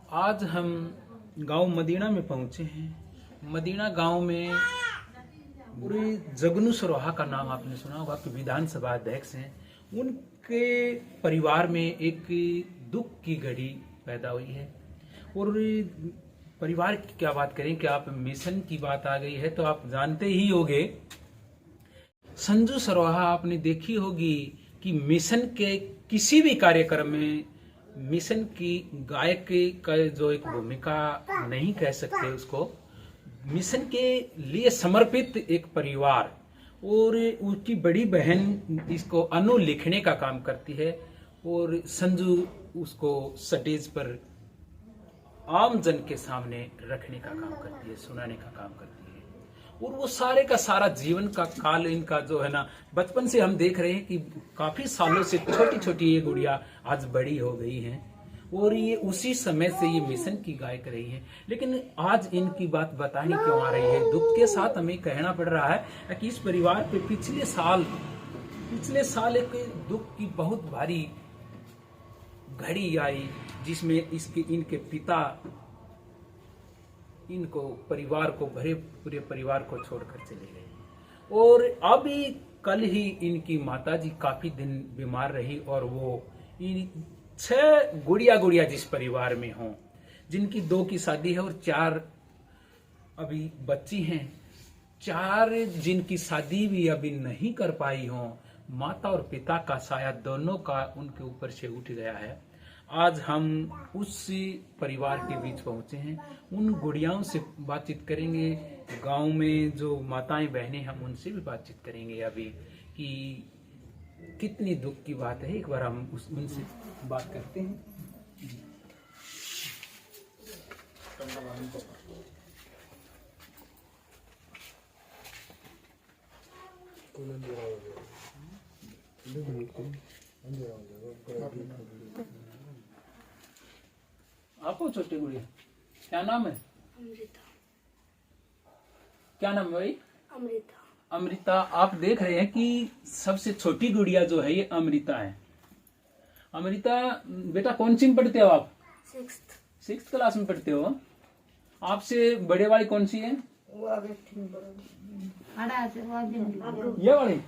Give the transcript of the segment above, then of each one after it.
आज हम गांव मदीना में पहुंचे हैं। मदीना गांव में पूरे जगनू सरोहा का नाम आपने सुना होगा कि विधानसभा अध्यक्ष हैं। उनके परिवार में एक दुख की घड़ी पैदा हुई है। और परिवार की क्या बात करें कि आप मिशन की बात आ गई है तो आप जानते ही होंगे। संजू सरोहा आपने देखी होगी कि मिशन के किसी भी कार्यक्रम में मिशन की गायक का जो एक भूमिका नहीं कह सकते उसको, मिशन के लिए समर्पित एक परिवार और उसकी बड़ी बहन इसको अनु लिखने का काम करती है और संजू उसको स्टेज पर आम जन के सामने रखने का काम करती है, सुनाने का काम करती है। और वो सारे का सारा जीवन का काल इनका जो है ना, बचपन से हम देख रहे हैं कि काफी सालों से छोटी छोटी ये गुड़िया आज बड़ी हो गई हैं और ये उसी समय से ये मिशन की गायक रही है। लेकिन आज इनकी बात बतानी क्यों आ रही है? दुख के साथ हमें कहना पड़ रहा है कि इस परिवार पे पिछले साल एक दुख की बहुत भारी घड़ी आई जिसमें इनके पिता इनको परिवार को पूरे परिवार को छोड़कर चले गए। और अभी कल ही इनकी माताजी काफी दिन बीमार रही और वो 6 गुड़िया जिस परिवार में हों, जिनकी 2 की शादी है और 4 अभी बच्ची हैं, 4 जिनकी शादी भी अभी नहीं कर पाई हों, माता और पिता का साया दोनों का उनके ऊपर से उठ गया है। आज हम उस परिवार के बीच पहुंचे हैं, उन गुड़ियाओं से बातचीत करेंगे। गांव में जो माताएं बहनें हम उनसे भी बातचीत करेंगे अभी कि कितनी दुख की बात है। एक बार हम उनसे बात करते हैं। आपको छोटी गुड़िया क्या नाम है? अमृता। क्या नाम है भाई? अमृता। अमृता। आप देख रहे हैं कि सबसे छोटी गुड़िया जो है ये अमृता है। अमृता बेटा कौन सी में पढ़ते हो आप? 6th क्लास में पढ़ते हो। आपसे बड़े वाली कौन सी है? ये वाली।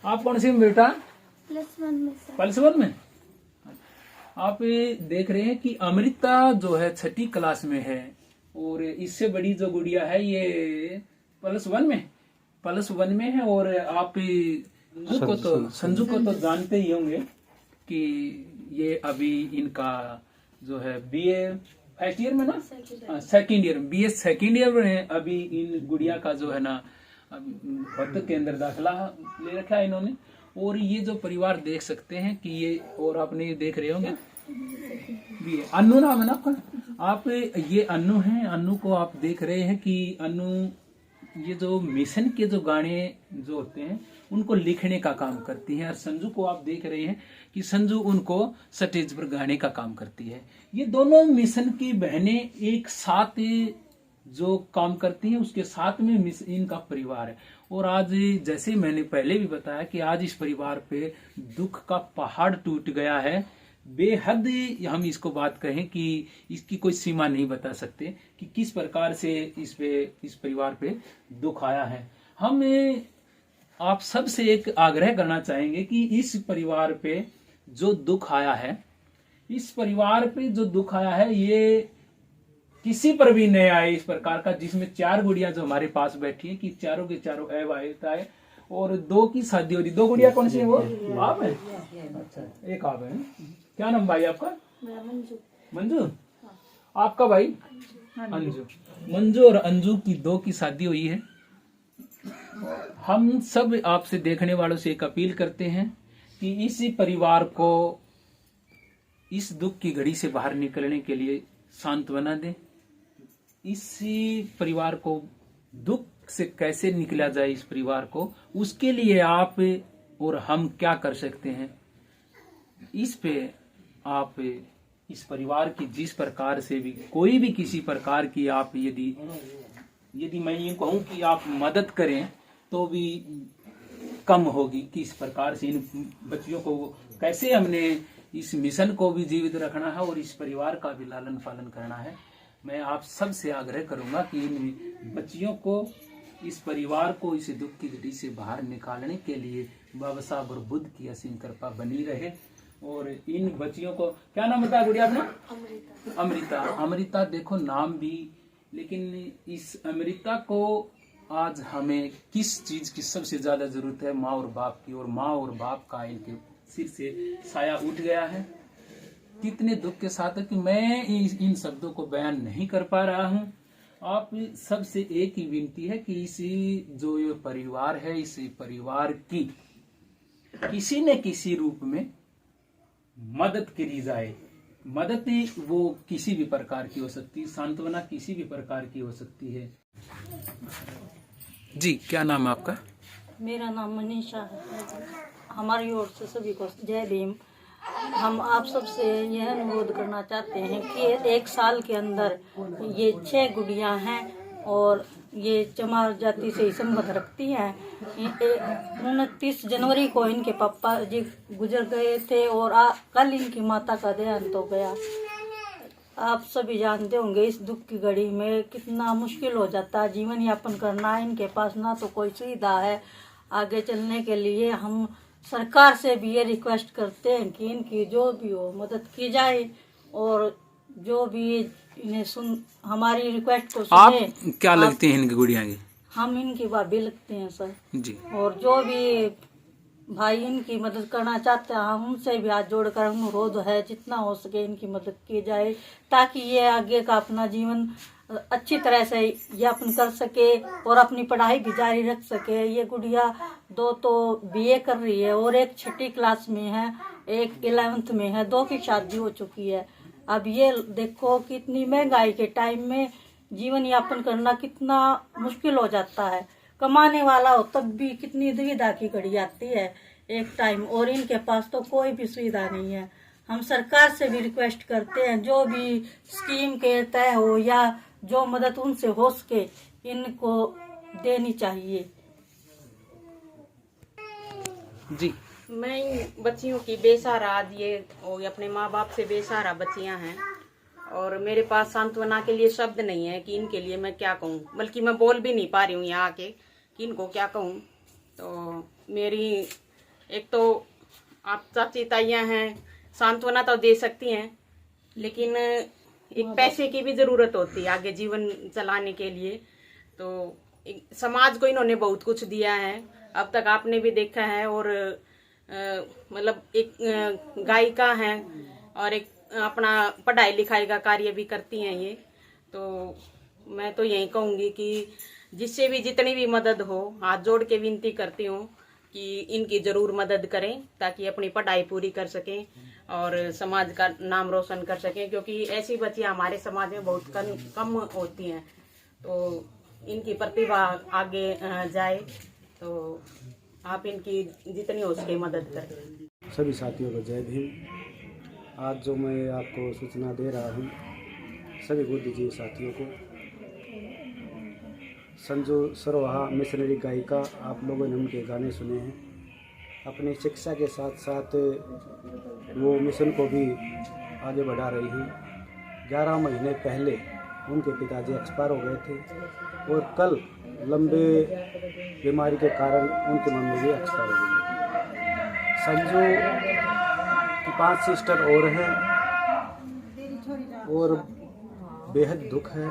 आप कौन सी में बेटा? +1 में। आप देख रहे हैं कि अमृता जो है 6ठी क्लास में है और इससे बड़ी जो गुड़िया है ये +1 में है। और आप संजू को तो जानते ही होंगे कि ये अभी इनका जो है बीए फर्स्ट ईयर में ना, second year, BA second year में अभी इन गुड़िया का जो है ना भर्ती के अंदर दाखिला ले रखा है इन्होंने। और ये जो परिवार देख सकते हैं कि ये, और आपने देख रहे होंगे बीए अनु नाम है ना आपका। आप ये अनु हैं, अनु को आप देख रहे हैं कि अनु ये जो मिशन के जो गाने जो होते हैं उनको लिखने का काम करती है। और संजू को आप देख रहे हैं कि संजू उनको स्टेज पर गाने का काम करती है। ये दोनों मिशन की बहनें एक साथ जो काम करती हैं उसके साथ में इनका परिवार है। और आज जैसे मैंने पहले भी बताया कि आज इस परिवार पे दुख का पहाड़ टूट गया है। बेहद हम इसको बात कहें कि इसकी कोई सीमा नहीं बता सकते कि किस प्रकार से इस परिवार पे दुख आया है। हम आप सबसे एक आग्रह करना चाहेंगे कि इस परिवार पे जो दुख आया है, इस परिवार पे जो दुख आया है ये किसी पर भी नहीं आए इस प्रकार का, जिसमें 4 गुड़िया जो हमारे पास बैठी है कि चारों के चारों अविवाहिता है और 2 की शादी हो रही। 2 गुड़िया कौन सी है? वो आप है? अच्छा, एक आप है। क्या नाम भाई आपका? मंजू। आपका भाई? अंजू। मंजू और अंजू की 2 की शादी हुई है। हम सब आपसे देखने वालों से एक अपील करते हैं कि इसी परिवार को इस दुख की घड़ी से बाहर निकलने के लिए सांत्वना दें। इसी परिवार को दुख से कैसे निकला जाए, इस परिवार को, उसके लिए आप और हम क्या कर सकते हैं, इस पे आप इस परिवार की जिस प्रकार से भी कोई भी किसी प्रकार की आप यदि मैं ये कहूं कि आप मदद करें तो भी कम होगी, किस प्रकार से इन बच्चियों को कैसे हमने इस मिशन को भी जीवित रखना है और इस परिवार का भी लालन पालन करना है। मैं आप सबसे आग्रह करूंगा कि इन बच्चियों को, इस परिवार को इस दुख की घड़ी से बाहर निकालने के लिए बाबा साहब और बुद्ध की असीम कृपा बनी रहे। और इन बच्चियों को क्या नाम बताया गुड़िया आपने? अमृता। अमृता देखो नाम भी, लेकिन इस अमृता को आज हमें किस चीज की सबसे ज्यादा जरूरत है? माँ और बाप की। और माँ और बाप का इनके सिर से साया उठ गया है। कितने दुख के साथ है कि मैं इन शब्दों को बयान नहीं कर पा रहा हूँ। आप सबसे एक ही विनती है कि इसी जो ये परिवार है, इसी परिवार की किसी न किसी रूप में मदद करी जाए। मदद वो किसी भी प्रकार की हो सकती है, सांत्वना किसी भी प्रकार की हो सकती है। जी, क्या नाम है आपका? मेरा नाम मनीषा है। हमारी ओर से सभी को जय भीम। हम आप सबसे यह अनुरोध करना चाहते हैं कि 1 साल के अंदर ये 6 गुड़ियाँ हैं और ये चमार जाति से संबंध रखती हैं। 29 जनवरी को इनके पापा जी गुजर गए थे और कल इनकी माता का देहांत हो गया। आप सभी जानते होंगे इस दुख की घड़ी में कितना मुश्किल हो जाता है जीवन यापन करना। इनके पास ना तो कोई सुविधा है आगे चलने के लिए। हम सरकार से भी ये रिक्वेस्ट करते हैं कि इनकी जो भी हो मदद की जाए और जो भी इन्हें हमारी रिक्वेस्ट को सुने। आप क्या लगते हैं इनकी गुड़िया की? हम इनकी भाभी लगते हैं सर जी। और जो भी भाई इनकी मदद करना चाहते हैं हम उनसे भी हाथ जोड़कर अनुरोध है जितना हो सके इनकी मदद की जाए ताकि ये आगे का अपना जीवन अच्छी तरह से यापन कर सके और अपनी पढ़ाई भी जारी रख सके। ये गुड़िया 2 तो बीए कर रही है और एक 6ठी क्लास में है, एक 11th में है। 2 की शादी हो चुकी है। अब ये देखो कि इतनी महंगाई के टाइम में जीवन यापन करना कितना मुश्किल हो जाता है। कमाने वाला हो तब भी कितनी दुविधा की घड़ी आती है एक टाइम, और इनके पास तो कोई भी सुविधा नहीं है। हम सरकार से भी रिक्वेस्ट करते हैं जो भी स्कीम के तय हो या जो मदद उनसे हो सके इनको देनी चाहिए। जी, मैं इन बच्चियों की बेसहारा दिए और अपने माँ बाप से बेसहारा बच्चियां हैं और मेरे पास सांत्वना के लिए शब्द नहीं है कि इनके लिए मैं क्या कहूँ, बल्कि मैं बोल भी नहीं पा रही हूँ यहाँ आके कि इनको क्या कहूँ। तो मेरी एक तो आप चाची ताइयाँ हैं, सांत्वना तो दे सकती हैं लेकिन एक पैसे की भी ज़रूरत होती है आगे जीवन चलाने के लिए। तो समाज को इन्होंने बहुत कुछ दिया है, अब तक आपने भी देखा है। और मतलब एक गायिका हैं और एक अपना पढ़ाई लिखाई का कार्य भी करती हैं ये। तो मैं तो यही कहूँगी कि जिससे भी जितनी भी मदद हो हाथ जोड़ के विनती करती हूँ कि इनकी ज़रूर मदद करें ताकि अपनी पढ़ाई पूरी कर सकें और समाज का नाम रोशन कर सकें, क्योंकि ऐसी बच्चियाँ हमारे समाज में बहुत कम होती हैं। तो इनकी प्रतिभा आगे जाए तो आप इनकी जितनी हो सके मदद करें। सभी साथियों को जय भीम। आज जो मैं आपको सूचना दे रहा हूँ सभी बुद्धिजीवी साथियों को, संजू सरोहा मिशनरी गायिका, आप लोगों ने उनके गाने सुने हैं। अपनी शिक्षा के साथ साथ वो मिशन को भी आगे बढ़ा रही हैं। 11 महीने पहले उनके पिताजी एक्सपायर हो गए थे और कल लंबे बीमारी के कारण उनकी मम्मी भी एक्सपायर हो गई। संजू की 5 सिस्टर और हैं और बेहद दुख है।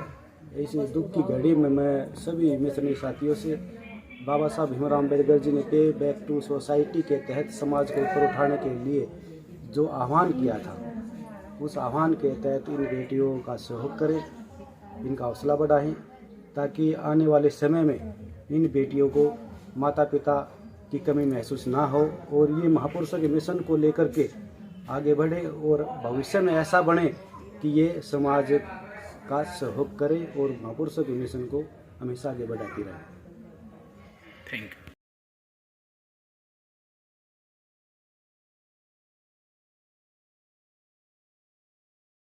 ऐसी दुख की घड़ी में मैं सभी मिशनरी साथियों से बाबा साहब भीमराव अम्बेडकर जी ने पे बैक टू सोसाइटी के तहत समाज को ऊपर उठाने के लिए जो आह्वान किया था, उस आह्वान के तहत इन बेटियों का सहयोग करें, इनका हौसला बढ़ाएं ताकि आने वाले समय में इन बेटियों को माता पिता की कमी महसूस ना हो और ये महापुरुषों के मिशन को लेकर के आगे बढ़े और भविष्य में ऐसा बने कि ये समाज का सहयोग करे और महापुरुषों के मिशन को हमेशा आगे बढ़ाती रहे। Thank you.